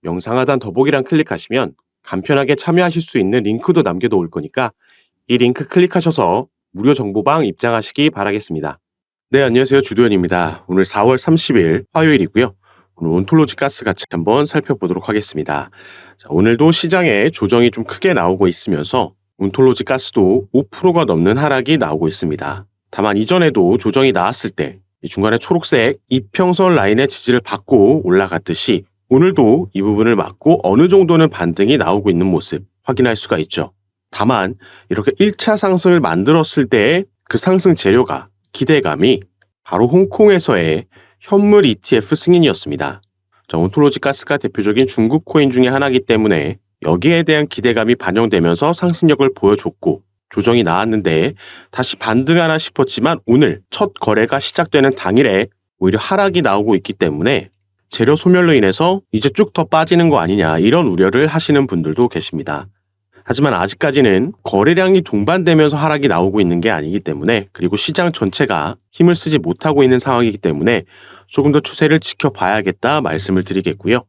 영상 하단 더보기란 클릭하시면 간편하게 참여하실 수 있는 링크도 남겨놓을 거니까 이 링크 클릭하셔서 무료 정보방 입장하시기 바라겠습니다. 네, 안녕하세요. 주도현입니다. 오늘 4월 30일 화요일이고요. 오늘 온톨로지 가스 같이 한번 살펴보도록 하겠습니다. 자, 오늘도 시장에 조정이 좀 크게 나오고 있으면서 온톨로지 가스도 5%가 넘는 하락이 나오고 있습니다. 다만 이전에도 조정이 나왔을 때 중간에 초록색 이평선 라인의 지지를 받고 올라갔듯이 오늘도 이 부분을 맞고 어느 정도는 반등이 나오고 있는 모습 확인할 수가 있죠. 다만 이렇게 1차 상승을 만들었을 때의 그 상승 재료가 기대감이 바로 홍콩에서의 현물 ETF 승인이었습니다. 온톨로지 가스가 대표적인 중국 코인 중에 하나이기 때문에 여기에 대한 기대감이 반영되면서 상승력을 보여줬고 조정이 나왔는데 다시 반등하나 싶었지만 오늘 첫 거래가 시작되는 당일에 오히려 하락이 나오고 있기 때문에 재료 소멸로 인해서 이제 쭉 더 빠지는 거 아니냐 이런 우려를 하시는 분들도 계십니다. 하지만 아직까지는 거래량이 동반되면서 하락이 나오고 있는 게 아니기 때문에 그리고 시장 전체가 힘을 쓰지 못하고 있는 상황이기 때문에 조금 더 추세를 지켜봐야겠다 말씀을 드리겠고요.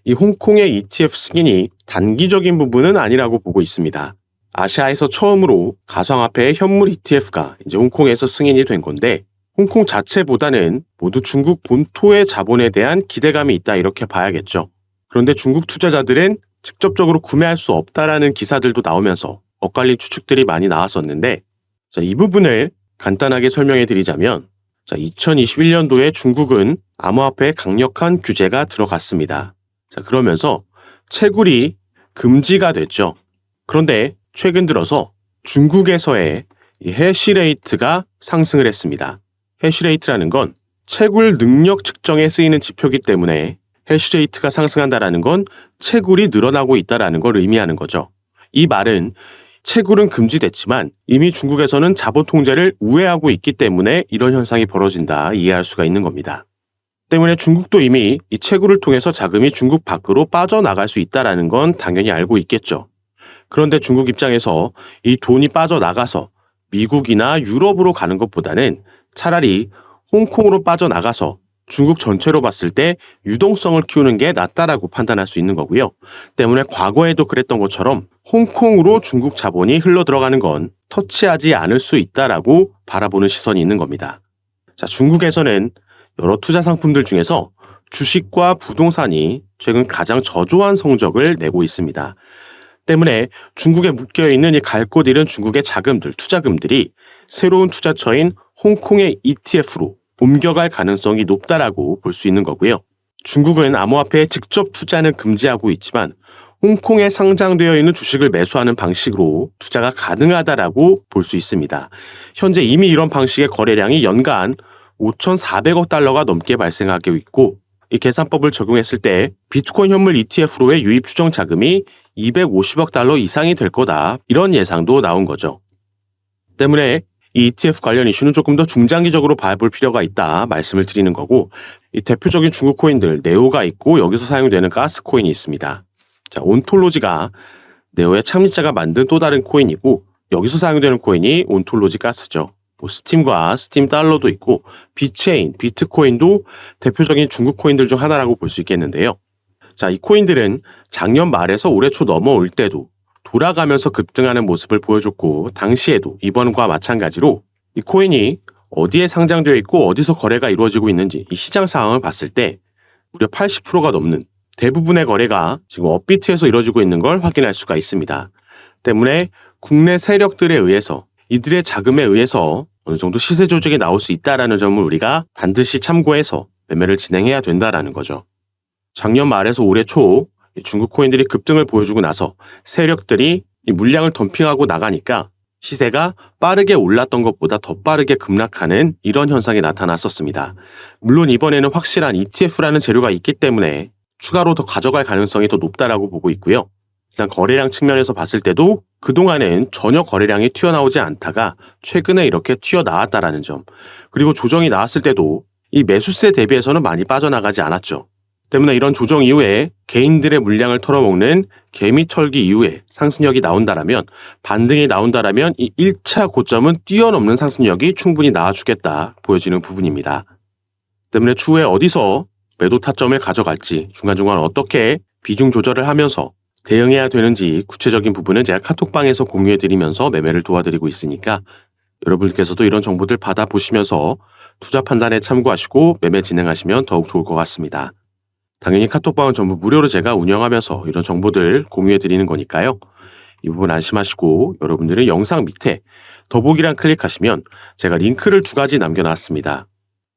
이 홍콩의 ETF 승인이 단기적인 부분은 아니라고 보고 있습니다. 아시아에서 처음으로 가상화폐의 현물 ETF가 이제 홍콩에서 승인이 된 건데 홍콩 자체보다는 모두 중국 본토의 자본에 대한 기대감이 있다 이렇게 봐야겠죠. 그런데 중국 투자자들은 직접적으로 구매할 수 없다라는 기사들도 나오면서 엇갈린 추측들이 많이 나왔었는데 이 부분을 간단하게 설명해 드리자면 2021년도에 중국은 암호화폐에 강력한 규제가 들어갔습니다. 그러면서 채굴이 금지가 됐죠. 그런데 최근 들어서 중국에서의 해시레이트가 상승을 했습니다. 해시레이트라는 건 채굴 능력 측정에 쓰이는 지표이기 때문에 해시레이트가 상승한다는 건 채굴이 늘어나고 있다는 걸 의미하는 거죠. 이 말은 채굴은 금지됐지만 이미 중국에서는 자본 통제를 우회하고 있기 때문에 이런 현상이 벌어진다 이해할 수가 있는 겁니다. 때문에 중국도 이미 이 채굴을 통해서 자금이 중국 밖으로 빠져나갈 수 있다는 건 당연히 알고 있겠죠. 그런데 중국 입장에서 이 돈이 빠져나가서 미국이나 유럽으로 가는 것보다는 차라리 홍콩으로 빠져나가서 중국 전체로 봤을 때 유동성을 키우는 게 낫다라고 판단할 수 있는 거고요. 때문에 과거에도 그랬던 것처럼 홍콩으로 중국 자본이 흘러 들어가는 건 터치하지 않을 수 있다라고 바라보는 시선이 있는 겁니다. 중국에서는 여러 투자 상품들 중에서 주식과 부동산이 최근 가장 저조한 성적을 내고 있습니다. 때문에 중국에 묶여있는 이 갈 곳 잃은 중국의 자금들, 투자금들이 새로운 투자처인 홍콩의 ETF로 옮겨갈 가능성이 높다라고 볼 수 있는 거고요. 중국은 암호화폐에 직접 투자는 금지하고 있지만 홍콩에 상장되어 있는 주식을 매수하는 방식으로 투자가 가능하다라고 볼 수 있습니다. 현재 이미 이런 방식의 거래량이 연간 5,400억 달러가 넘게 발생하고 있고 이 계산법을 적용했을 때 비트코인 현물 ETF로의 유입 추정 자금이 250억 달러 이상이 될 거다 이런 예상도 나온 거죠. 때문에 이 ETF 관련 이슈는 조금 더 중장기적으로 봐볼 필요가 있다 말씀을 드리는 거고 이 대표적인 중국 코인들 네오가 있고 여기서 사용되는 가스 코인이 있습니다. 온톨로지가 네오의 창립자가 만든 또 다른 코인이고 여기서 사용되는 코인이 온톨로지 가스죠. 스팀과 스팀 달러도 있고 비체인, 비트코인도 대표적인 중국 코인들 중 하나라고 볼 수 있겠는데요. 이 코인들은 작년 말에서 올해 초 넘어올 때도 돌아가면서 급등하는 모습을 보여줬고 당시에도 이번과 마찬가지로 이 코인이 어디에 상장되어 있고 어디서 거래가 이루어지고 있는지 이 시장 상황을 봤을 때 무려 80%가 넘는 대부분의 거래가 지금 업비트에서 이루어지고 있는 걸 확인할 수가 있습니다. 때문에 국내 세력들에 의해서 이들의 자금에 의해서 어느 정도 시세 조정이 나올 수 있다는 점을 우리가 반드시 참고해서 매매를 진행해야 된다는 거죠. 작년 말에서 올해 초 중국 코인들이 급등을 보여주고 나서 세력들이 이 물량을 덤핑하고 나가니까 시세가 빠르게 올랐던 것보다 더 빠르게 급락하는 이런 현상이 나타났었습니다. 물론 이번에는 확실한 ETF라는 재료가 있기 때문에 추가로 더 가져갈 가능성이 더 높다라고 보고 있고요. 일단 거래량 측면에서 봤을 때도 그동안은 전혀 거래량이 튀어나오지 않다가 최근에 이렇게 튀어나왔다라는 점, 그리고 조정이 나왔을 때도 이 매수세 대비해서는 많이 빠져나가지 않았죠. 때문에 이런 조정 이후에 개인들의 물량을 털어먹는 개미 털기 이후에 상승력이 나온다라면, 반등이 나온다라면 이 1차 고점은 뛰어넘는 상승력이 충분히 나와주겠다 보여지는 부분입니다. 때문에 추후에 어디서 매도 타점을 가져갈지, 중간중간 어떻게 비중 조절을 하면서 대응해야 되는지 구체적인 부분은 제가 카톡방에서 공유해드리면서 매매를 도와드리고 있으니까 여러분께서도 이런 정보들 받아보시면서 투자 판단에 참고하시고 매매 진행하시면 더욱 좋을 것 같습니다. 당연히 카톡방은 전부 무료로 제가 운영하면서 이런 정보들 공유해드리는 거니까요. 이 부분 안심하시고 여러분들은 영상 밑에 더보기란 클릭하시면 제가 링크를 2가지 남겨놨습니다.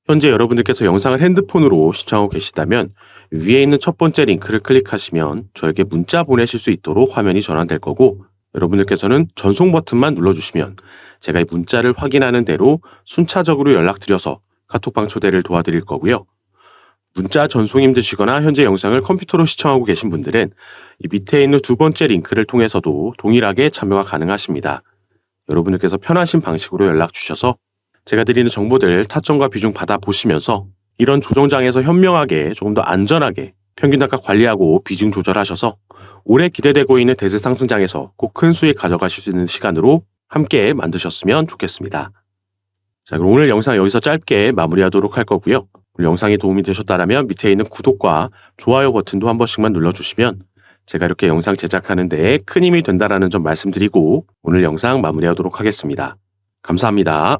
현재 여러분들께서 영상을 핸드폰으로 시청하고 계시다면 위에 있는 첫 번째 링크를 클릭하시면 저에게 문자 보내실 수 있도록 화면이 전환될 거고, 여러분들께서는 전송 버튼만 눌러주시면 제가 이 문자를 확인하는 대로 순차적으로 연락드려서 카톡방 초대를 도와드릴 거고요. 문자 전송이 힘드시거나 현재 영상을 컴퓨터로 시청하고 계신 분들은 이 밑에 있는 2번째 링크를 통해서도 동일하게 참여가 가능하십니다. 여러분들께서 편하신 방식으로 연락 주셔서 제가 드리는 정보들 타점과 비중 받아보시면서 이런 조정장에서 현명하게 조금 더 안전하게 평균 단가 관리하고 비중 조절하셔서 올해 기대되고 있는 대세 상승장에서 꼭 큰 수익 가져가실 수 있는 시간으로 함께 만드셨으면 좋겠습니다. 자, 그럼 오늘 영상 여기서 짧게 마무리하도록 할 거고요. 오늘 영상이 도움이 되셨다면 밑에 있는 구독과 좋아요 버튼도 한 번씩만 눌러주시면 제가 이렇게 영상 제작하는 데 큰 힘이 된다는 점 말씀드리고 오늘 영상 마무리하도록 하겠습니다. 감사합니다.